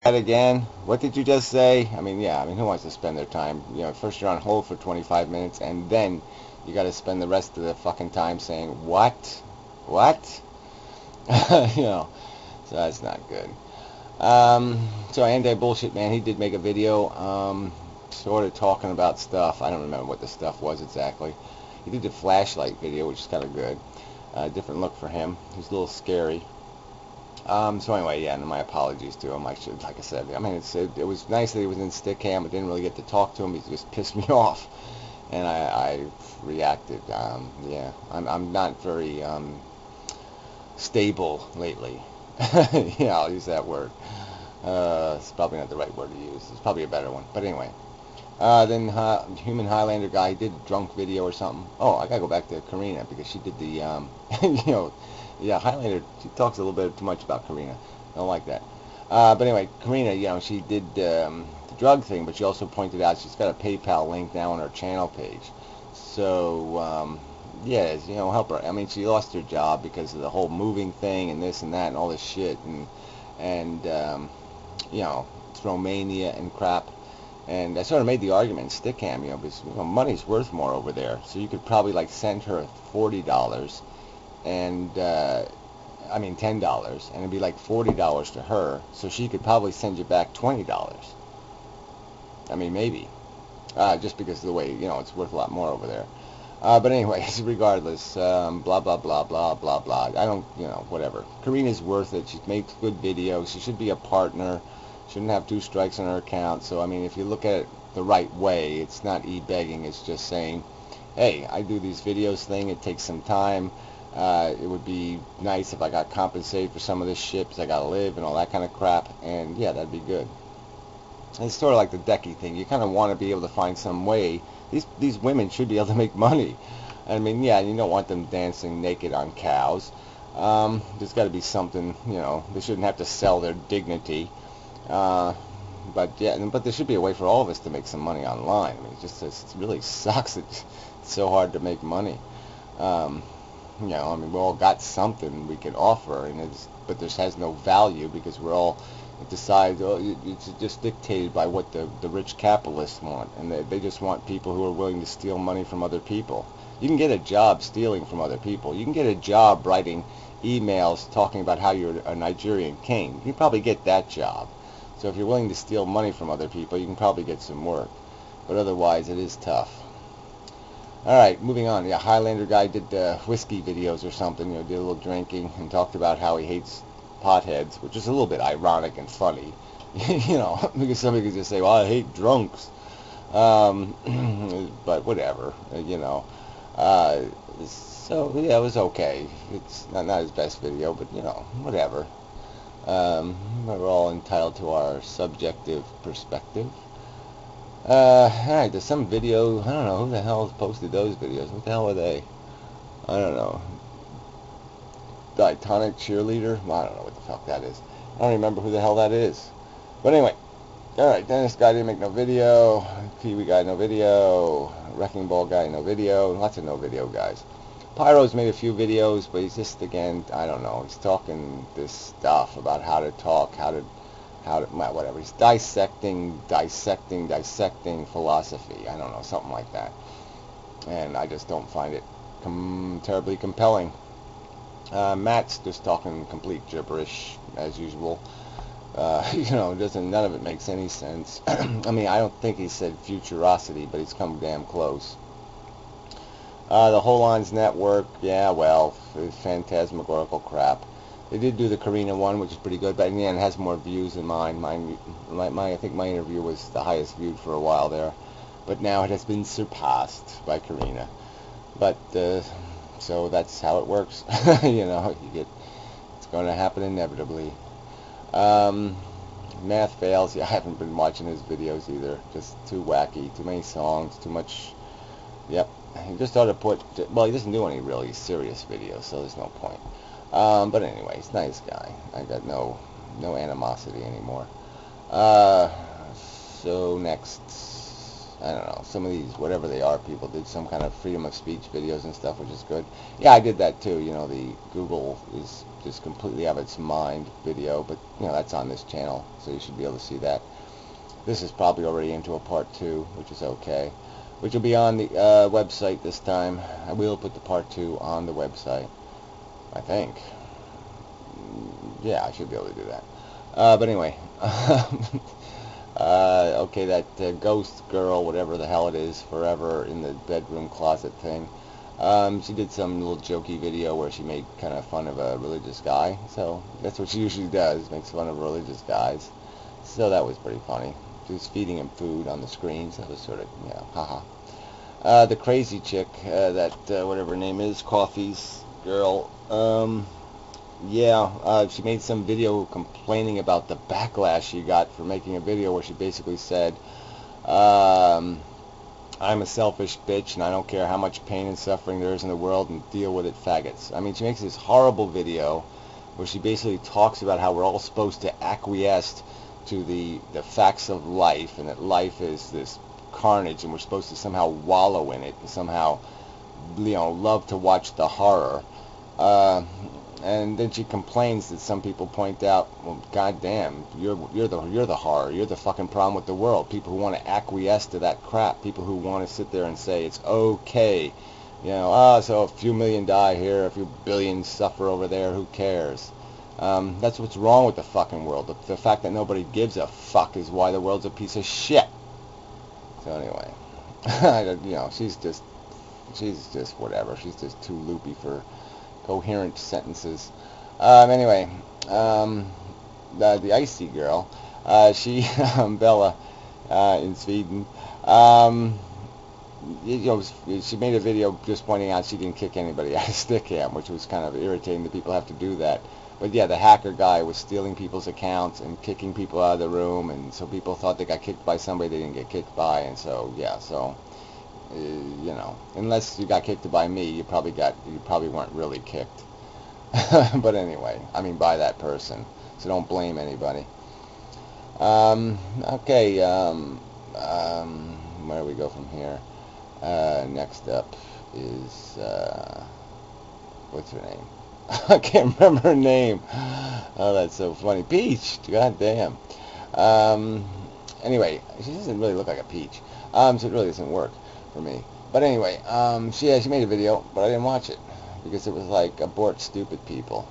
That again? What did you just say? I mean, yeah, I mean, who wants to spend their time? You know, first you're on hold for 25 minutes, and then you got to spend the rest of the fucking time saying, what? What? You know, so that's not good. So Anti-Bullshit Man, he did make a video, sort of talking about stuff. I don't remember what the stuff was exactly. He did the flashlight video, which is kind of good. Different look for him. He's a little scary. So anyway, yeah, and my apologies to him. I should, like I said, I mean, it was nice that he was in Stickam. I didn't really get to talk to him. He just pissed me off, and I reacted. Yeah, I'm not very stable lately. Yeah, I'll use that word. It's probably not the right word to use. It's probably a better one. But anyway, then Human Highlander guy did a drunk video or something. Oh, I gotta go back to Karina because she did the, you know, yeah, Highlander. She talks a little bit too much about Karina. I don't like that. But anyway, Karina, you know, she did the drug thing, but she also pointed out she's got a PayPal link now on her channel page. So, yeah, you know, help her. I mean, she lost her job because of the whole moving thing and this and that and all this shit and you know, it's Romania and crap. And I sort of made the argument in Stickam, you know, because money's worth more over there. So you could probably like send her $40 and I mean $10, and it'd be like $40 to her. So she could probably send you back $20. I mean, maybe, just because of the way, you know, it's worth a lot more over there. But anyways, regardless, blah, blah, blah, blah, blah, blah. I don't, you know, whatever. Karina's worth it. She makes good videos. She should be a partner. Shouldn't have 2 strikes on her account. So, I mean, if you look at it the right way, it's not e-begging. It's just saying, hey, I do these videos thing. It takes some time. It would be nice if I got compensated for some of this shit because I got to live and all that kind of crap. And, yeah, that'd be good. It's sort of like the Decky thing. You kind of want to be able to find some way. These women should be able to make money. I mean, yeah, you don't want them dancing naked on cows. There's got to be something, you know. They shouldn't have to sell their dignity. But yeah, but there should be a way for all of us to make some money online. I mean, it really sucks. It's so hard to make money. You know, I mean, we all got something we can offer, but this has no value because we're all decide, it's just dictated by what the rich capitalists want, and they just want people who are willing to steal money from other people. You can get a job stealing from other people. You can get a job writing emails talking about how you're a Nigerian king. You can probably get that job. So if you're willing to steal money from other people, you can probably get some work. But otherwise, it is tough. All right, moving on. Yeah, Highlander guy did whiskey videos or something. You know, did a little drinking and talked about how he hates potheads, which is a little bit ironic and funny. You know, because somebody could just say, well, I hate drunks. But whatever, you know. So, yeah, it was okay. It's not his best video, but, you know, whatever. We're all entitled to our subjective perspective. Alright, there's some video, I don't know, who the hell posted those videos? What the hell are they? I don't know. Titanic cheerleader? Well, I don't know what the fuck that is. I don't remember who the hell that is. But anyway, alright, Dennis guy didn't make no video. Pee-wee guy, no video. Wrecking Ball guy, no video. Lots of no video guys. Pyro's made a few videos, but he's just, again, I don't know. He's talking this stuff about how to talk, how to, well, whatever. He's dissecting philosophy. I don't know, something like that. And I just don't find it terribly compelling. Matt's just talking complete gibberish as usual. You know, none of it makes any sense. I mean, I don't think he said futurosity, but he's come damn close. The Holon's Network, yeah, well, phantasmagorical crap. They did do the Karina one, which is pretty good, but in the end, it has more views than mine. I think my interview was the highest viewed for a while there, but now it has been surpassed by Karina. But so that's how it works. You know, it's going to happen inevitably. Math fails. Yeah, I haven't been watching his videos either. Just too wacky, too many songs, too much. Yep. He just ought to well, he doesn't do any really serious videos, so there's no point. But anyway, he's a nice guy. I got no animosity anymore. So next. I don't know, some of these, whatever they are, people did some kind of freedom of speech videos and stuff, which is good. Yeah, I did that too. You know, the Google is just completely out of its mind video, but, you know, that's on this channel, so you should be able to see that. This is probably already into a part 2, which is okay, which will be on the website this time. I will put the part 2 on the website, I think. Yeah, I should be able to do that. But anyway, okay, that ghost girl, whatever the hell it is, forever in the bedroom closet thing. She did some little jokey video where she made kind of fun of a religious guy. So that's what she usually does, makes fun of religious guys. So that was pretty funny. She was feeding him food on the screen, so that was sort of, you know, haha. The crazy chick, whatever her name is, Coffee's girl, yeah, she made some video complaining about the backlash she got for making a video where she basically said, I'm a selfish bitch and I don't care how much pain and suffering there is in the world and deal with it, faggots. I mean, she makes this horrible video where she basically talks about how we're all supposed to acquiesce to the facts of life, and that life is this carnage and we're supposed to somehow wallow in it and somehow, you know, love to watch the horror. And then she complains that some people point out, well, goddamn, you're the horror. You're the fucking problem with the world. People who want to acquiesce to that crap. People who want to sit there and say it's okay. You know, so a few million die here, a few billion suffer over there. Who cares? That's what's wrong with the fucking world. The fact that nobody gives a fuck is why the world's a piece of shit. So anyway, you know, she's just whatever. She's just too loopy for coherent sentences. Anyway, the icy girl, she, Bella, in Sweden, you know, she made a video just pointing out she didn't kick anybody out of Stickam, which was kind of irritating that people have to do that. But yeah, the hacker guy was stealing people's accounts and kicking people out of the room, and so people thought they got kicked by somebody they didn't get kicked by, and so yeah, so. You know, unless you got kicked by me, you probably weren't really kicked. But anyway, I mean by that person, so don't blame anybody. Okay, where do we go from here? Next up is, what's her name? I can't remember her name. Oh, that's so funny. Peach! God damn. Anyway, she doesn't really look like a peach, so it really doesn't work for me. But anyway, she made a video, but I didn't watch it because it was like abort stupid people.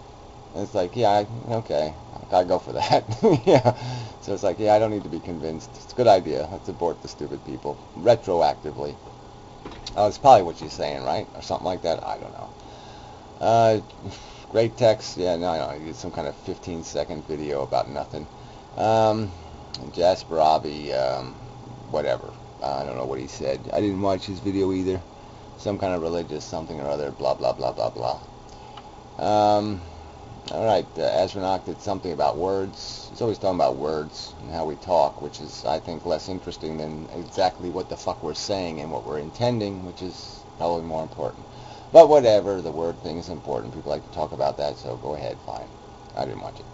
And it's like, yeah, okay, I gotta go for that. Yeah. So it's like, yeah, I don't need to be convinced. It's a good idea. Let's abort the stupid people retroactively. It's probably what she's saying, right, or something like that. I don't know. Great text. Yeah, no, I did some kind of 15-second video about nothing. Jasper Abbey, whatever. I don't know what he said. I didn't watch his video either. Some kind of religious something or other, blah, blah, blah, blah, blah. Alright, Astronaut did something about words. He's always talking about words and how we talk, which is, I think, less interesting than exactly what the fuck we're saying and what we're intending, which is probably more important. But whatever, the word thing is important. People like to talk about that, so go ahead, fine. I didn't watch it.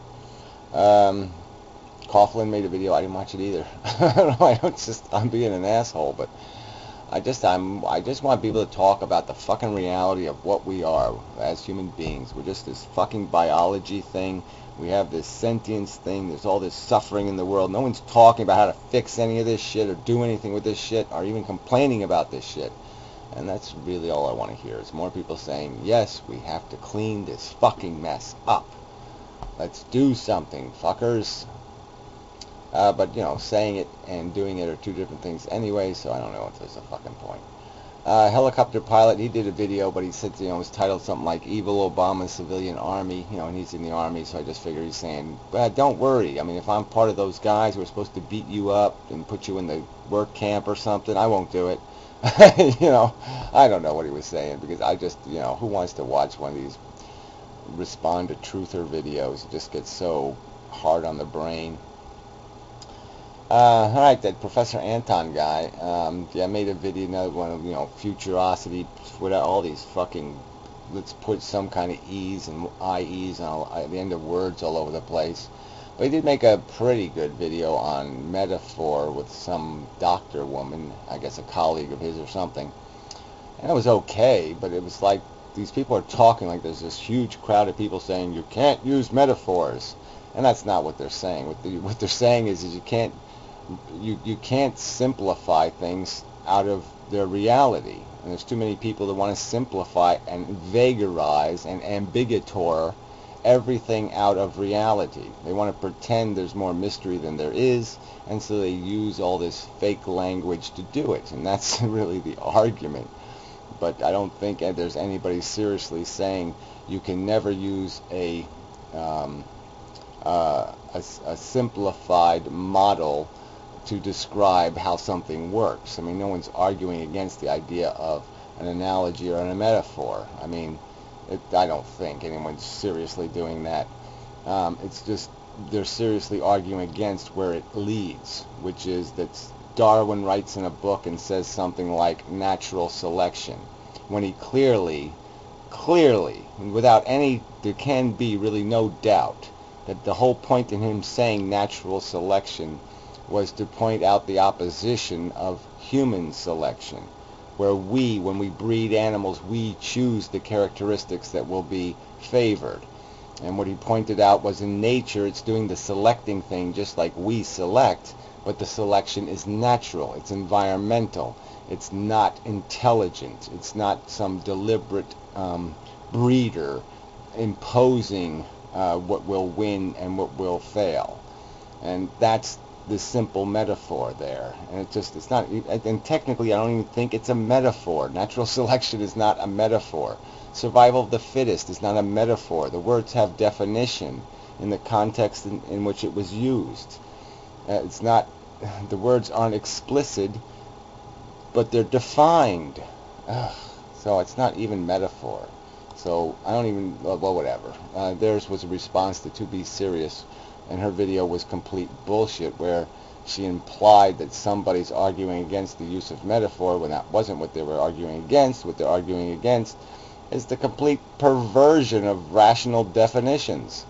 Coughlin made a video. I didn't watch it either. I don't know. I'm being an asshole, but I just want people to talk about the fucking reality of what we are as human beings. We're just this fucking biology thing. We have this sentience thing. There's all this suffering in the world. No one's talking about how to fix any of this shit or do anything with this shit or even complaining about this shit. And that's really all I want to hear is more people saying, yes, we have to clean this fucking mess up. Let's do something, fuckers. But, you know, saying it and doing it are two different things anyway, so I don't know if there's a fucking point. Helicopter pilot, he did a video, but he said, you know, it was titled something like Evil Obama Civilian Army, you know, and he's in the Army, so I just figured he's saying, well, don't worry. I mean, if I'm part of those guys who are supposed to beat you up and put you in the work camp or something, I won't do it. You know, I don't know what he was saying, because I just, you know, who wants to watch one of these respond to truther videos? It just gets so hard on the brain. Alright, that Professor Anton guy, yeah, made a video, another one of, you know, futurosity, all these fucking, let's put some kind of E's and IEs on at the end of words all over the place. But he did make a pretty good video on metaphor with some doctor woman, I guess a colleague of his or something. And it was okay, but it was like these people are talking like there's this huge crowd of people saying you can't use metaphors. And that's not what they're saying. What they're saying is you can't simplify things out of their reality. And there's too many people that want to simplify and vagarize and ambiguitor everything out of reality. They want to pretend there's more mystery than there is, and so they use all this fake language to do it. And that's really the argument. But I don't think there's anybody seriously saying you can never use a simplified model to describe how something works. I mean, no one's arguing against the idea of an analogy or a metaphor. I mean, I don't think anyone's seriously doing that. It's just they're seriously arguing against where it leads, which is that Darwin writes in a book and says something like natural selection, when he clearly, without there can be really no doubt that the whole point in him saying natural selection was to point out the opposition of human selection, where when we breed animals, we choose the characteristics that will be favored. And what he pointed out was in nature, it's doing the selecting thing just like we select, but the selection is natural, it's environmental, it's not intelligent, it's not some deliberate breeder imposing what will win and what will fail. And that's the simple metaphor there. And it's not, and technically I don't even think it's a metaphor. Natural selection is not a metaphor. Survival of the fittest is not a metaphor. The words have definition in the context in which it was used. It's not, the words aren't explicit, but they're defined. So it's not even metaphor. So I don't even, well, whatever. Theirs was a response to Be Serious, and her video was complete bullshit, where she implied that somebody's arguing against the use of metaphor when that wasn't what they were arguing against. What they're arguing against is the complete perversion of rational definitions.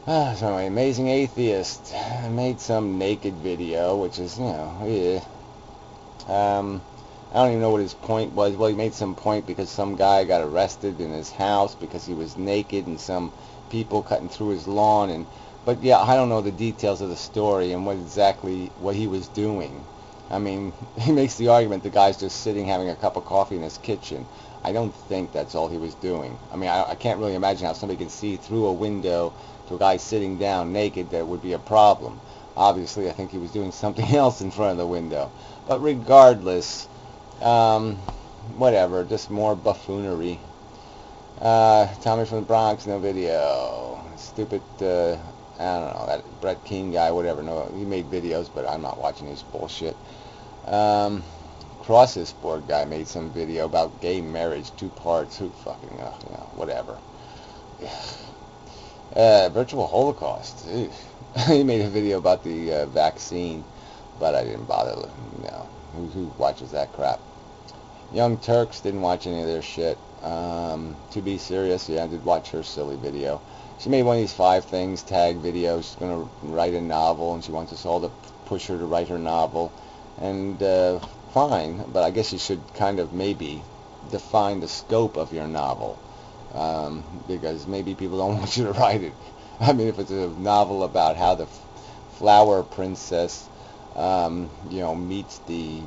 So anyway, Amazing Atheist made some naked video, which is, I don't even know what his point was. Well, he made some point because some guy got arrested in his house because he was naked and some people cutting through his lawn. But yeah, I don't know the details of the story and what he was doing. I mean, he makes the argument the guy's just sitting having a cup of coffee in his kitchen. I don't think that's all he was doing. I mean, I can't really imagine how somebody can see through a window to a guy sitting down naked. That would be a problem. Obviously, I think he was doing something else in front of the window. But regardless, whatever, just more buffoonery. Tommy from the Bronx, no video. Stupid, I don't know, that Brett Keane guy, whatever. No, he made videos, but I'm not watching his bullshit. Crosses board guy made some video about gay marriage, 2 parts. Who fucking, whatever. Virtual Holocaust. He made a video about the vaccine, but I didn't bother. Who watches that crap? Young Turks, didn't watch any of their shit. To Be Serious, yeah, I did watch her silly video. She made one of these 5 things tag videos. She's going to write a novel, and she wants us all to push her to write her novel. And fine, but I guess you should kind of maybe define the scope of your novel, because maybe people don't want you to write it. I mean, if it's a novel about how the flower princess, meets the,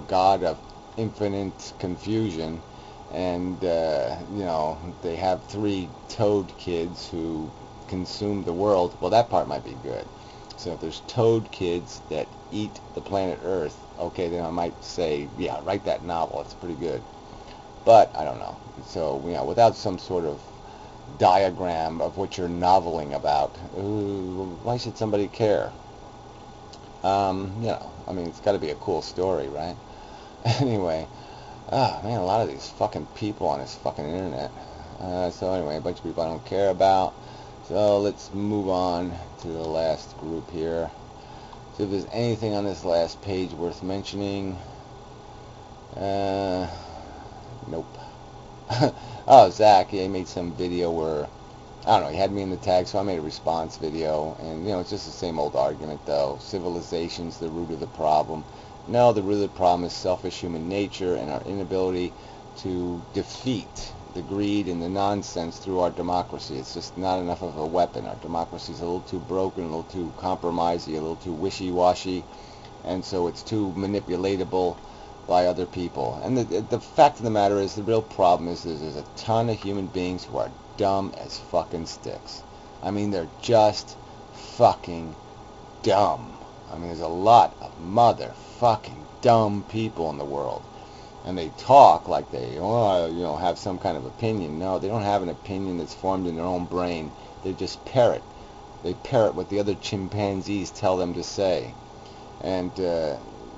god of infinite confusion, and they have 3 toad kids who consume the world, well, that part might be good. So if there's toad kids that eat the planet Earth, okay, then I might say, yeah, write that novel, it's pretty good. But I don't know. So, without some sort of diagram of what you're noveling about, why should somebody care? I mean, it's got to be a cool story, right? Anyway, man, a lot of these fucking people on this fucking internet. So anyway, a bunch of people I don't care about. So let's move on to the last group here. See if there's anything on this last page worth mentioning. Nope. Oh, Zach, he made some video where I don't know, he had me in the tag, so I made a response video, and, it's just the same old argument, though. Civilization's the root of the problem. No, the root of the problem is selfish human nature and our inability to defeat the greed and the nonsense through our democracy. It's just not enough of a weapon. Our democracy's a little too broken, a little too compromisey, a little too wishy-washy, and so it's too manipulatable by other people. And the fact of the matter is, the real problem is there's a ton of human beings who are dumb as fucking sticks. I mean, they're just fucking dumb. I mean, there's a lot of motherfucking dumb people in the world. And they talk like they, have some kind of opinion. No, they don't have an opinion that's formed in their own brain. They just parrot. They parrot what the other chimpanzees tell them to say. And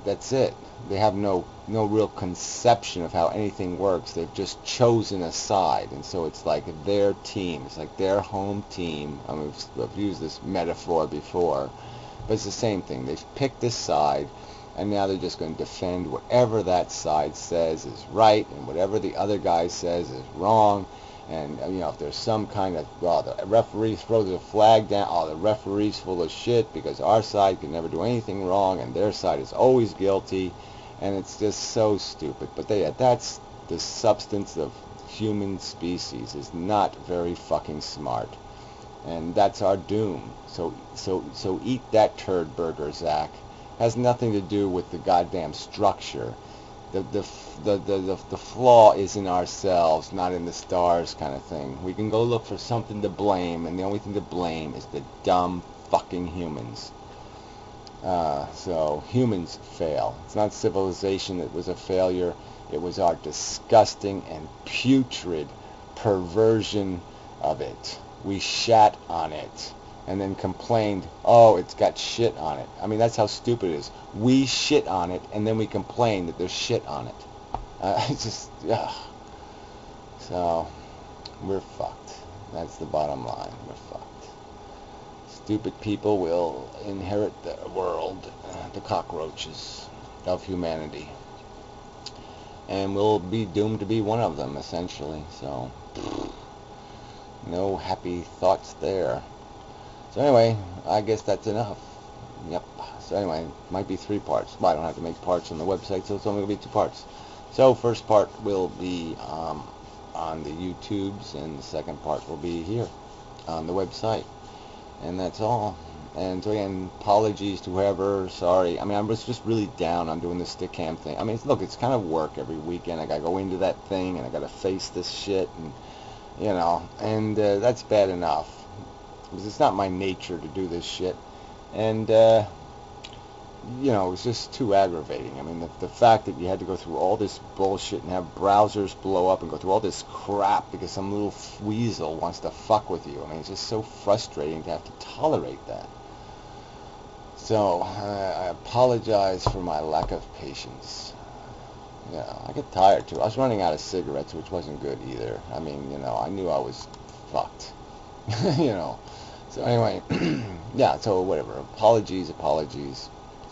that's it. They have no real conception of how anything works. They've just chosen a side, and so it's like their team. It's like their home team. I mean, I've used this metaphor before, but it's the same thing. They've picked this side, and now they're just going to defend whatever that side says is right, and whatever the other guy says is wrong. And, if there's some kind of, the referee throws a flag down, the referee's full of shit because our side can never do anything wrong and their side is always guilty. And it's just so stupid. But that's the substance of human species, is not very fucking smart. And that's our doom. So eat that turd burger, Zach. Has nothing to do with the goddamn structure. The flaw is in ourselves, not in the stars, kind of thing. We can go look for something to blame, and the only thing to blame is the dumb fucking humans. So humans fail. It's not civilization that was a failure. It was our disgusting and putrid perversion of it. We shat on it and then complained, oh, it's got shit on it. I mean, that's how stupid it is. We shit on it, and then we complain that there's shit on it. It's just, ugh. So, we're fucked. That's the bottom line. We're fucked. Stupid people will inherit the world, the cockroaches of humanity. And we'll be doomed to be one of them, essentially. So, no happy thoughts there. So anyway, I guess that's enough. Yep. So anyway, it might be 3 parts. Well, I don't have to make parts on the website, so it's only going to be 2 parts. So first part will be on the YouTubes, and the second part will be here on the website. And that's all. And so again, apologies to whoever. Sorry. I mean, I was just really down on doing the stick cam thing. I mean, look, it's kind of work every weekend. I got to go into that thing, and I got to face this shit, and and that's bad enough. Because it's not my nature to do this shit. And, it's just too aggravating. I mean, the fact that you had to go through all this bullshit and have browsers blow up and go through all this crap because some little weasel wants to fuck with you. I mean, it's just so frustrating to have to tolerate that. So, I apologize for my lack of patience. I get tired, too. I was running out of cigarettes, which wasn't good either. I mean, I knew I was fucked. So anyway, yeah, so whatever. Apologies.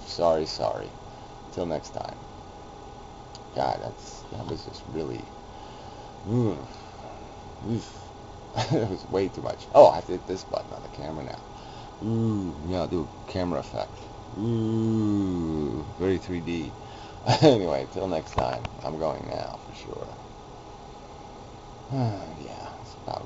Sorry. Till next time. God, that was just really... It was way too much. Oh, I have to hit this button on the camera now. Yeah, I'll do a camera effect. Very 3D. Anyway, till next time. I'm going now, for sure. Yeah, it's about